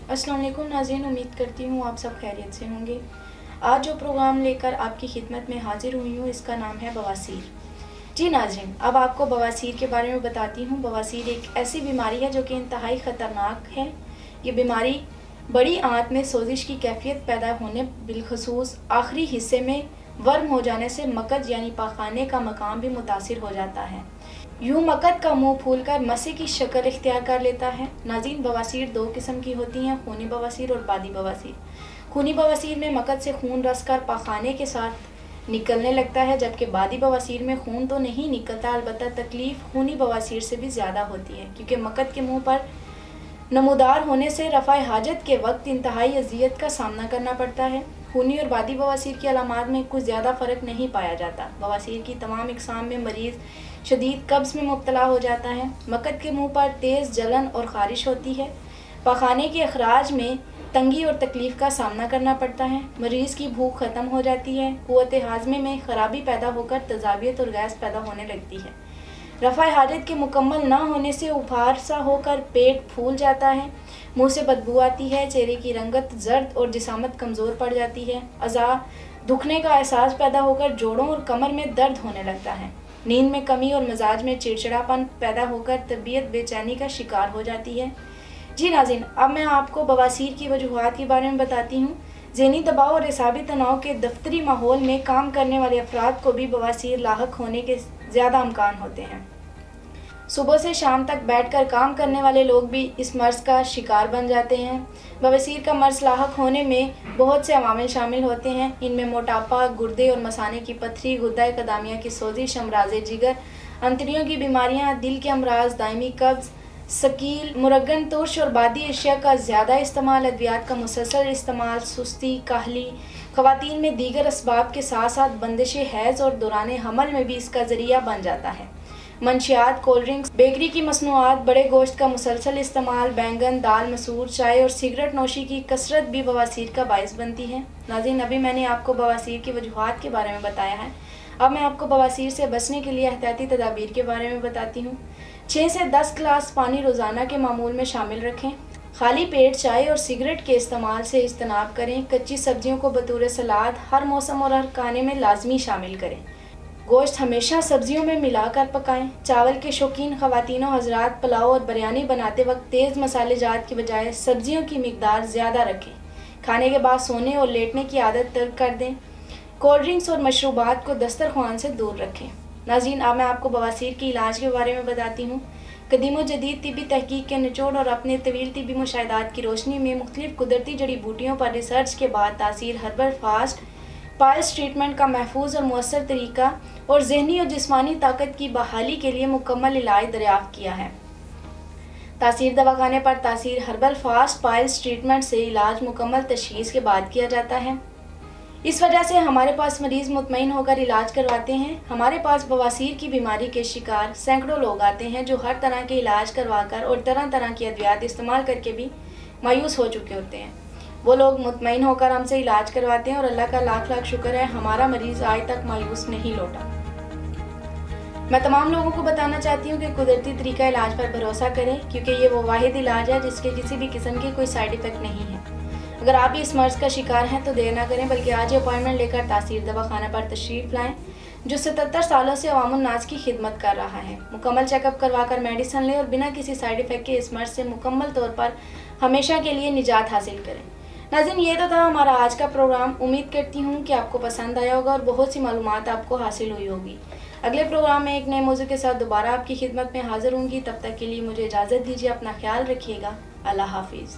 अस्सलाम वालेकुम नाज़रीन, उम्मीद करती हूँ आप सब खैरियत से होंगे। आज जो प्रोग्राम लेकर आपकी खिदमत में हाजिर हुई हूँ इसका नाम है बवासीर। जी नाज़रीन, अब आपको बवासीर के बारे में बताती हूँ। बवासीर एक ऐसी बीमारी है जो कि इंतहाई ख़तरनाक है। ये बीमारी बड़ी आंत में सोजिश की कैफियत पैदा होने, बिलखसूस आखिरी हिस्से में वर्म हो जाने से मकद यानी पाखाने का मकाम भी मुतासिर हो जाता है। यूँ मकद का मुंह फूलकर मसे की शक्ल इख्तियार कर लेता है। नाज़रीन, बवासीर दो किस्म की होती हैं, खूनी बवासीर और बादी बवासीर। खूनी बवासीर में मकद से खून रसकर पाखाने के साथ निकलने लगता है, जबकि बादी बवासीर में खून तो नहीं निकलता, अलबत्ता तकलीफ़ खूनी बवासीर से भी ज़्यादा होती है, क्योंकि मकद के मुँह पर नमूदार होने से रफ़ाए हाजत के वक्त इंतहाई अजियत का सामना करना पड़ता है। खूनी और बादी बवासीर की अलामात में कुछ ज़्यादा फ़र्क नहीं पाया जाता। बवासीर की तमाम इक़साम में मरीज़ शदीद कब्ज़ में मुब्तला हो जाता है। मकद के मुंह पर तेज़ जलन और ख़ारिश होती है। पाखाने के अखराज में तंगी और तकलीफ़ का सामना करना पड़ता है। मरीज़ की भूख ख़त्म हो जाती है। क़ुव्वत हाज़मे में ख़राबी पैदा होकर तज़ाबियत और गैस पैदा होने लगती है। रफ़ाए हाजत के मुकम्मल ना होने से उभार सा होकर पेट फूल जाता है। मुंह से बदबू आती है। चेहरे की रंगत जर्द और जिसामत कमज़ोर पड़ जाती है। अज़ा दुखने का एहसास पैदा होकर जोड़ों और कमर में दर्द होने लगता है। नींद में कमी और मिजाज में चिड़चिड़ापन पैदा होकर तबीयत बेचैनी का शिकार हो जाती है। जी नाज़रीन, अब मैं आपको बवासीर की वजूहात के बारे में बताती हूँ। ज़हनी दबाव और एसाबी तनाव के दफ्तरी माहौल में काम करने वाले अफराद को भी बवासीर लाहक होने के ज़्यादा इम्कान होते हैं। सुबह से शाम तक बैठकर काम करने वाले लोग भी इस मर्ज़ का शिकार बन जाते हैं। बवासीर का मर्ज़ लाहक होने में बहुत से अवामिल शामिल होते हैं। इनमें मोटापा, गुर्दे और मसाने की पथरी, गुर्दा कदामिया की सोजिश, अमराज़ जिगर, अंतड़ियों की बीमारियाँ, दिल के अमराज, दायमी कब्ज़, शकील, मुरगन, तुर्श और बादी अशिया का ज़्यादा इस्तेमाल, अद्वियात का मुसलसल इस्तेमाल, सुस्ती, काहली, ख़वातीन में दीगर असबाब के साथ साथ बंदिश हैज़ और दौरान हमल में भी इसका ज़रिया बन जाता है। मंशियात, कोल्ड ड्रिंक्स, बेकरी की मसनूआत, बड़े गोश्त का मुसलसल इस्तेमाल, बैंगन, दाल, मसूर, चाय और सिगरेट नोशी की कसरत भी बवासीर का बाइस बनती है। नाज़रीन, अभी मैंने आपको बवासीर की वजूहात के बारे में बताया है। अब मैं आपको बवासीर से बचने के लिए एहतियाती तदाबीर के बारे में बताती हूँ। 6 से 10 गिलास पानी रोज़ाना के मामूल में शामिल रखें। खाली पेट चाय और सिगरेट के इस्तेमाल से इज्तनाब करें। कच्ची सब्जियों को बतौर सलाद हर मौसम और हर खाने में लाजमी शामिल करें। गोश्त हमेशा सब्जियों में मिलाकर पकाएं। चावल के शौकीन ख़वातीनों हज़रात पुलाव और बिरयानी बनाते वक्त तेज़ मसालेजात की बजाय सब्जियों की मिकदार ज़्यादा रखें। खाने के बाद सोने और लेटने की आदत तर्क कर दें। कोल्ड ड्रिंक्स और मशरूबात को दस्तरख्वान से दूर रखें। नाज़रीन, अब मैं आपको बवासीर के इलाज के बारे में बताती हूँ। कदीम व जदीद तिब्बी तहकीक के निचोड़ और अपने तवील तिब्बी मुशाहिदात की रोशनी में मुख्तलिफ कुदरती जड़ी बूटियों पर रिसर्च के बाद तासीर हर्बल फास्ट पाइल्स ट्रीटमेंट का महफूज और मुअस्सर तरीका और ज़हनी और जिस्मानी ताकत की बहाली के लिए मुकम्मल इलाज दरियाफ़्त किया है। तासीर दवाखाने पर तासीर हर्बल फास्ट पाइल्स ट्रीटमेंट से इलाज मुकम्मल तशख़ीस के बाद किया जाता है। इस वजह से हमारे पास मरीज़ मुतमईन होकर इलाज करवाते हैं। हमारे पास बवासीर की बीमारी के शिकार सैकड़ों लोग आते हैं जो हर तरह के इलाज करवाकर और तरह तरह की अद्वियात इस्तेमाल करके भी मायूस हो चुके होते हैं। वो लोग मुतमईन होकर हमसे इलाज करवाते हैं और अल्लाह का लाख लाख शुक्र है, हमारा मरीज़ आज तक मायूस नहीं लौटा। मैं तमाम लोगों को बताना चाहती हूँ कि कुदरती तरीका इलाज पर भरोसा करें, क्योंकि ये वो वाहिद इलाज है जिसके किसी भी किस्म की कोई साइड इफ़ेक्ट नहीं है। अगर आप भी इस मर्ज़ का शिकार हैं तो देर ना करें, बल्कि आज ही अपॉइंटमेंट लेकर तासीर दवाखाना पर तशरीफ़ लाएँ, जो 77 सालों से अवामुन नास की खिदमत कर रहा है। मुकम्मल चेकअप करवाकर मेडिसिन लें और बिना किसी साइड इफ़ेक्ट के इस मर्ज़ से मुकम्मल तौर पर हमेशा के लिए निजात हासिल करें। नाज़रीन, ये तो था हमारा आज का प्रोग्राम। उम्मीद करती हूँ कि आपको पसंद आया होगा और बहुत सी मालूमात आपको हासिल हुई होगी। अगले प्रोग्राम में एक नए मौजू के साथ दोबारा आपकी खिदमत में हाज़िर होंगी। तब तक के लिए मुझे इजाज़त दीजिए। अपना ख्याल रखिएगा। अल्लाह हाफिज़।